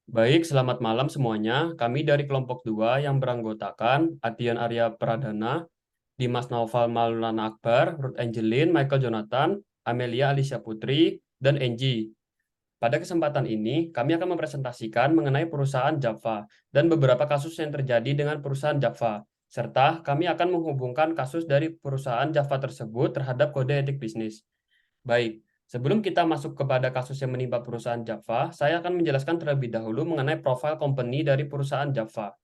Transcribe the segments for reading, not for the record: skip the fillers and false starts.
Baik, selamat malam semuanya. Kami dari kelompok 2 yang beranggotakan Adian Arya Pradana, Dimas Naufal Maulana Akbar, Ruth Angelin, Michael Jonathan, Amelia Alicia Putri, dan Angie. Pada kesempatan ini, kami akan mempresentasikan mengenai perusahaan Java dan beberapa kasus yang terjadi dengan perusahaan Java, serta kami akan menghubungkan kasus dari perusahaan Java tersebut terhadap kode etik bisnis. Baik, sebelum kita masuk kepada kasus yang menimpa perusahaan Java, saya akan menjelaskan terlebih dahulu mengenai profil company dari perusahaan Java.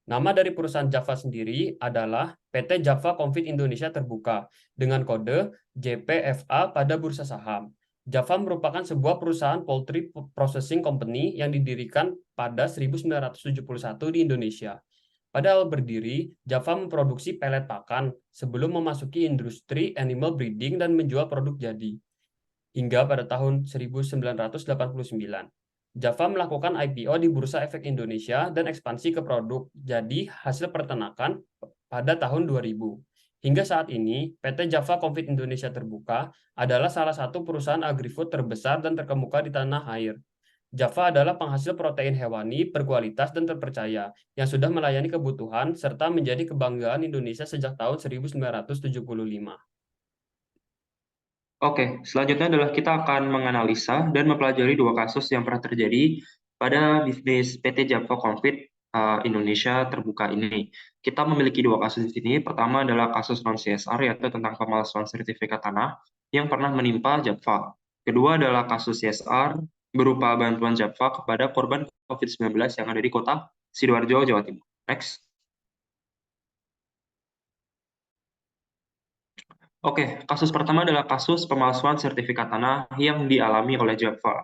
Nama dari perusahaan Java sendiri adalah PT Java Confit Indonesia Terbuka dengan kode JPFA pada bursa saham. Java merupakan sebuah perusahaan poultry processing company yang didirikan pada 1971 di Indonesia. Pada awal berdiri, Java memproduksi pelet pakan sebelum memasuki industri animal breeding dan menjual produk jadi hingga pada tahun 1989. Java melakukan IPO di Bursa Efek Indonesia dan ekspansi ke produk jadi hasil peternakan pada tahun 2000. Hingga saat ini, PT Java Confit Indonesia Terbuka adalah salah satu perusahaan agri-food terbesar dan terkemuka di tanah air. Java adalah penghasil protein hewani berkualitas dan terpercaya yang sudah melayani kebutuhan serta menjadi kebanggaan Indonesia sejak tahun 1975. Oke, selanjutnya adalah kita akan menganalisa dan mempelajari dua kasus yang pernah terjadi pada bisnis PT Java Confit Indonesia Terbuka ini. Kita memiliki dua kasus di sini. Pertama adalah kasus non-CSR, yaitu tentang pemalsuan sertifikat tanah yang pernah menimpa Java. Kedua adalah kasus CSR berupa bantuan Java kepada korban COVID-19 yang ada di kota Sidoarjo, Jawa Timur. Next. Oke, kasus pertama adalah kasus pemalsuan sertifikat tanah yang dialami oleh Java.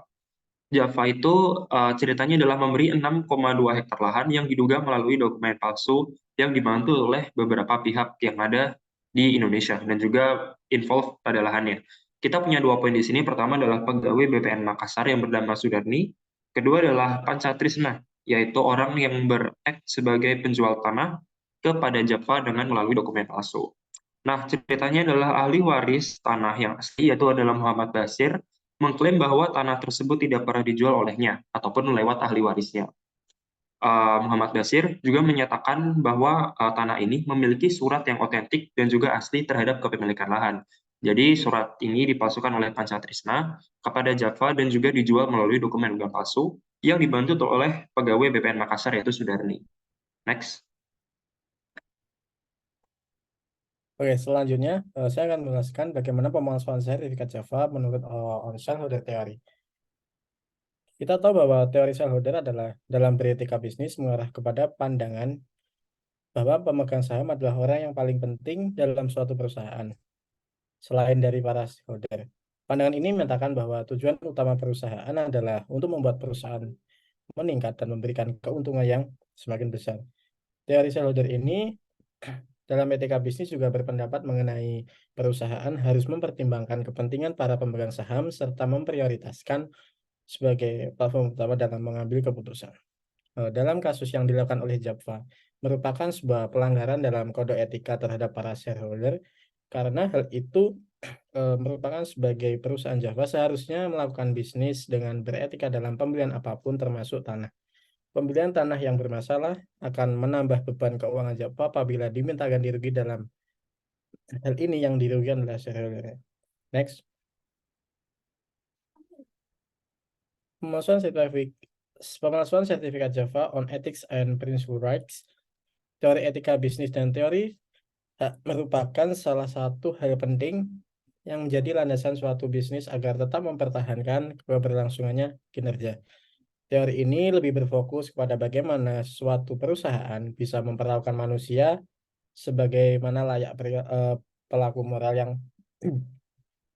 Java itu ceritanya adalah memberi 6,2 hektar lahan yang diduga melalui dokumen palsu yang dibantu oleh beberapa pihak yang ada di Indonesia dan juga involved pada lahannya. Kita punya dua poin di sini. Pertama adalah pegawai BPN Makassar yang bernama Sudarni. Kedua adalah Pancatrisna, yaitu orang yang berak sebagai penjual tanah kepada Java dengan melalui dokumen palsu. Nah, ceritanya adalah ahli waris tanah yang asli, yaitu adalah Muhammad Basir, mengklaim bahwa tanah tersebut tidak pernah dijual olehnya ataupun lewat ahli warisnya. Muhammad Basir juga menyatakan bahwa tanah ini memiliki surat yang otentik dan juga asli terhadap kepemilikan lahan. Jadi surat ini dipalsukan oleh Pancatrisna kepada Java dan juga dijual melalui dokumen logam palsu yang dibantu oleh pegawai BPN Makassar yaitu Sudarni. Next. Oke, selanjutnya saya akan menjelaskan bagaimana pemalsuan sertifikat Java menurut on-shareholder theory. Kita tahu bahwa teori shareholder adalah dalam beretika bisnis mengarah kepada pandangan bahwa pemegang saham adalah orang yang paling penting dalam suatu perusahaan, selain dari para shareholder. Pandangan ini menyatakan bahwa tujuan utama perusahaan adalah untuk membuat perusahaan meningkat dan memberikan keuntungan yang semakin besar. Teori shareholder ini dalam etika bisnis juga berpendapat mengenai perusahaan harus mempertimbangkan kepentingan para pemegang saham serta memprioritaskan sebagai platform utama dalam mengambil keputusan. Dalam kasus yang dilakukan oleh Java, merupakan sebuah pelanggaran dalam kode etika terhadap para shareholder, karena hal itu merupakan sebagai perusahaan Java seharusnya melakukan bisnis dengan beretika dalam pembelian apapun termasuk tanah. Pembelian tanah yang bermasalah akan menambah beban keuangan Java apabila diminta ganti rugi dalam hal ini yang dirugikan adalah shareholder. Next. Pemalsuan sertifikat Java on Ethics and Principal Rights, teori etika bisnis dan teori merupakan salah satu hal penting yang menjadi landasan suatu bisnis agar tetap mempertahankan keberlangsungannya kinerja. Teori ini lebih berfokus kepada bagaimana suatu perusahaan bisa memperlakukan manusia sebagaimana layak pelaku moral yang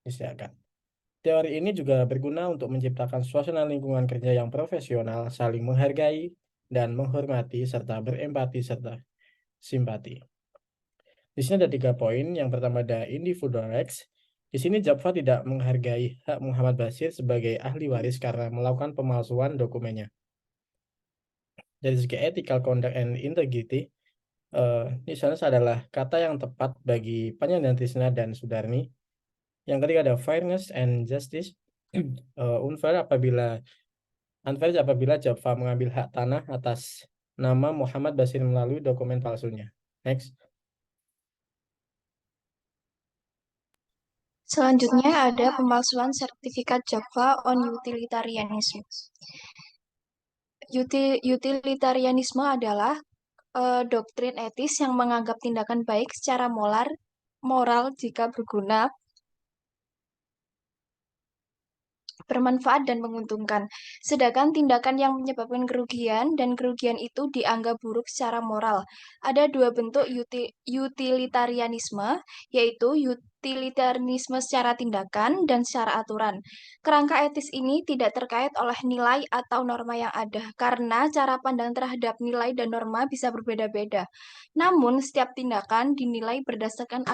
disediakan. Teori ini juga berguna untuk menciptakan suasana lingkungan kerja yang profesional, saling menghargai dan menghormati, serta berempati serta simpati. Di sini ada 3 poin. Yang pertama ada individual rights. Di sini Java tidak menghargai hak Muhammad Basir sebagai ahli waris karena melakukan pemalsuan dokumennya. Dari segi ethical conduct and integrity, ini sebenarnya adalah kata yang tepat bagi Panjaitan Trisna dan Sudarni. Yang ketiga ada fairness and justice. Unfair apabila Unfair apabila Java mengambil hak tanah atas nama Muhammad Basir melalui dokumen palsunya. Next. Selanjutnya ada pemalsuan sertifikat Java on utilitarianism. Utilitarianisme adalah doktrin etis yang menganggap tindakan baik secara moral jika berguna, bermanfaat, dan menguntungkan. Sedangkan tindakan yang menyebabkan kerugian dan kerugian itu dianggap buruk secara moral. Ada dua bentuk utilitarianisme, yaitu utilitarianisme secara tindakan dan secara aturan. Kerangka etis ini tidak terkait oleh nilai atau norma yang ada, karena cara pandang terhadap nilai dan norma bisa berbeda-beda. Namun, setiap tindakan dinilai berdasarkan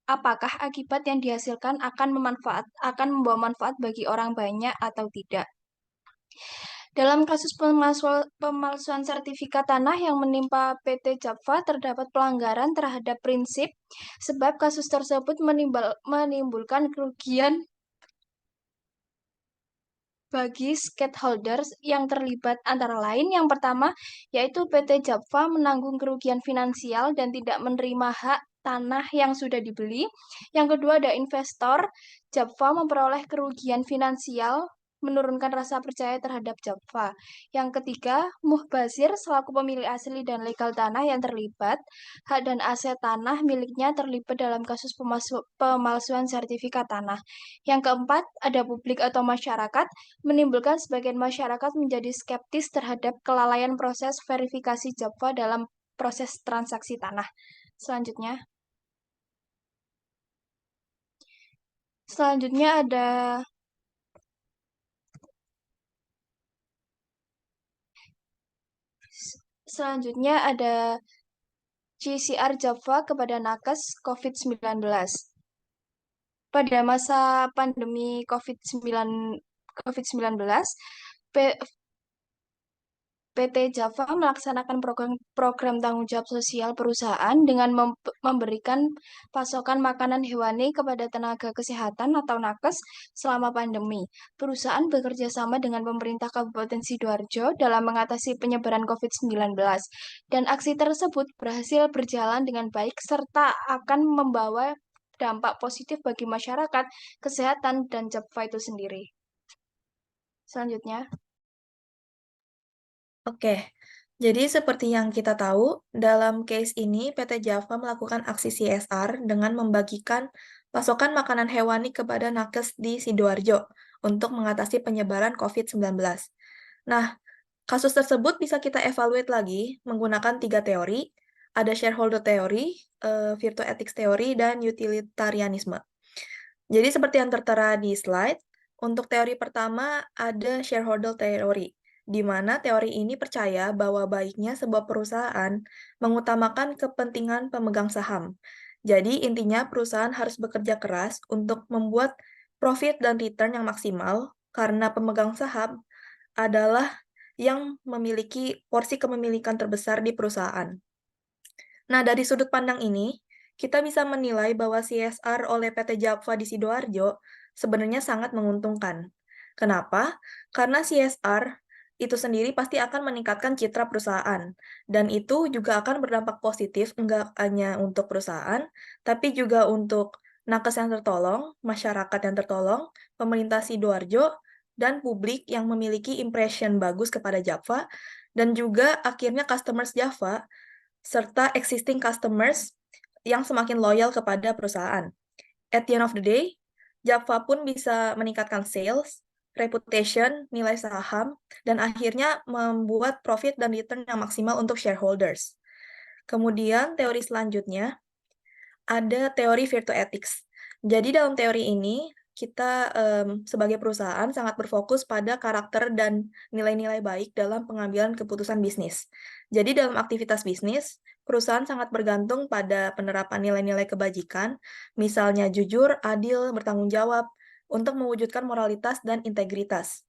apakah akibat yang dihasilkan akan membawa manfaat bagi orang banyak atau tidak. Dalam kasus pemalsuan sertifikat tanah yang menimpa PT Java terdapat pelanggaran terhadap prinsip sebab kasus tersebut menimbulkan kerugian bagi stakeholders yang terlibat antara lain yang pertama yaitu PT Java menanggung kerugian finansial dan tidak menerima hak tanah yang sudah dibeli. Yang kedua ada investor. Java memperoleh kerugian finansial menurunkan rasa percaya terhadap Java. Yang ketiga, Muhbasir selaku pemilik asli dan legal tanah yang terlibat, hak dan aset tanah miliknya terlibat dalam kasus pemalsuan sertifikat tanah. Yang keempat, ada publik atau masyarakat, menimbulkan sebagian masyarakat menjadi skeptis terhadap kelalaian proses verifikasi Java dalam proses transaksi tanah. Selanjutnya ada CCR Java kepada nakes COVID-19. Pada masa pandemi COVID-19, PT Java melaksanakan program tanggung jawab sosial perusahaan dengan memberikan pasokan makanan hewani kepada tenaga kesehatan atau nakes selama pandemi. Perusahaan bekerja sama dengan pemerintah Kabupaten Sidoarjo dalam mengatasi penyebaran COVID-19 dan aksi tersebut berhasil berjalan dengan baik serta akan membawa dampak positif bagi masyarakat, kesehatan, dan Java itu sendiri. Selanjutnya. Oke, jadi seperti yang kita tahu, dalam case ini PT Java melakukan aksi CSR dengan membagikan pasokan makanan hewani kepada nakes di Sidoarjo untuk mengatasi penyebaran COVID-19. Nah, kasus tersebut bisa kita evaluate lagi menggunakan 3 teori, ada shareholder theory, virtue ethics theory, dan utilitarianisme. Jadi seperti yang tertera di slide, untuk teori pertama ada shareholder theory, di mana teori ini percaya bahwa baiknya sebuah perusahaan mengutamakan kepentingan pemegang saham. Jadi intinya perusahaan harus bekerja keras untuk membuat profit dan return yang maksimal karena pemegang saham adalah yang memiliki porsi kepemilikan terbesar di perusahaan. Nah, dari sudut pandang ini, kita bisa menilai bahwa CSR oleh PT Java di Sidoarjo sebenarnya sangat menguntungkan. Kenapa? Karena CSR itu sendiri pasti akan meningkatkan citra perusahaan, dan itu juga akan berdampak positif enggak hanya untuk perusahaan, tapi juga untuk nakes yang tertolong, masyarakat yang tertolong, pemerintah Sidoarjo, dan publik yang memiliki impression bagus kepada Java, dan juga akhirnya customers Java, serta existing customers yang semakin loyal kepada perusahaan. At the end of the day, Java pun bisa meningkatkan sales, reputation, nilai saham, dan akhirnya membuat profit dan return yang maksimal untuk shareholders. Kemudian teori selanjutnya ada teori virtue ethics. Jadi dalam teori ini kita sebagai perusahaan sangat berfokus pada karakter dan nilai-nilai baik dalam pengambilan keputusan bisnis. Jadi dalam aktivitas bisnis, perusahaan sangat bergantung pada penerapan nilai-nilai kebajikan, misalnya jujur, adil, bertanggung jawab, untuk mewujudkan moralitas dan integritas.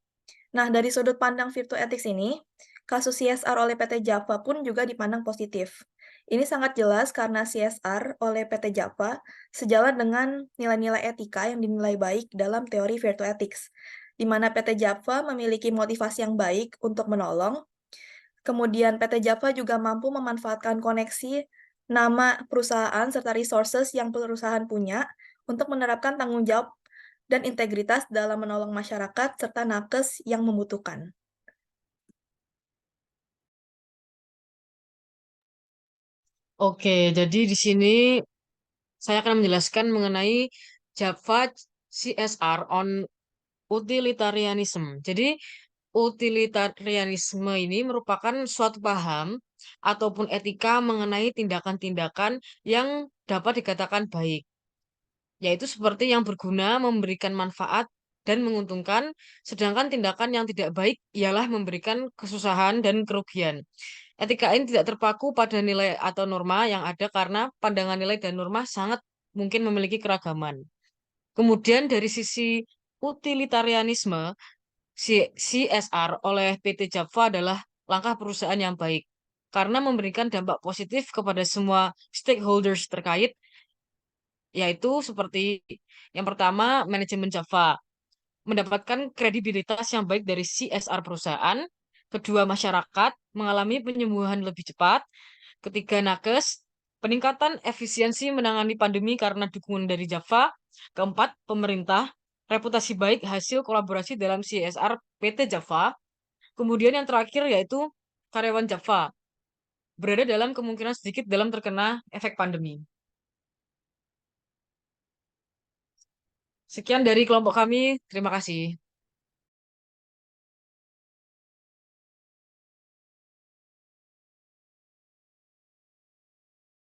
Nah, dari sudut pandang virtue ethics ini, kasus CSR oleh PT Java pun juga dipandang positif. Ini sangat jelas karena CSR oleh PT Java sejalan dengan nilai-nilai etika yang dinilai baik dalam teori virtue ethics. di mana PT Java memiliki motivasi yang baik untuk menolong. Kemudian PT Java juga mampu memanfaatkan koneksi, nama perusahaan, serta resources yang perusahaan punya untuk menerapkan tanggung jawab dan integritas dalam menolong masyarakat serta nakes yang membutuhkan. Oke, jadi di sini saya akan menjelaskan mengenai Java CSR on utilitarianism. Jadi, utilitarianisme ini merupakan suatu paham ataupun etika mengenai tindakan-tindakan yang dapat dikatakan baik, yaitu seperti yang berguna, memberikan manfaat, dan menguntungkan, sedangkan tindakan yang tidak baik ialah memberikan kesusahan dan kerugian. Etika ini tidak terpaku pada nilai atau norma yang ada karena pandangan nilai dan norma sangat mungkin memiliki keragaman. Kemudian dari sisi utilitarianisme, CSR oleh PT Java adalah langkah perusahaan yang baik karena memberikan dampak positif kepada semua stakeholders terkait, yaitu seperti yang pertama, manajemen Java mendapatkan kredibilitas yang baik dari CSR perusahaan, kedua, masyarakat mengalami penyembuhan lebih cepat, ketiga, nakes peningkatan efisiensi menangani pandemi karena dukungan dari Java, keempat, pemerintah reputasi baik hasil kolaborasi dalam CSR PT Java, kemudian yang terakhir yaitu karyawan Java berada dalam kemungkinan sedikit dalam terkena efek pandemi. Sekian dari kelompok kami, terima kasih.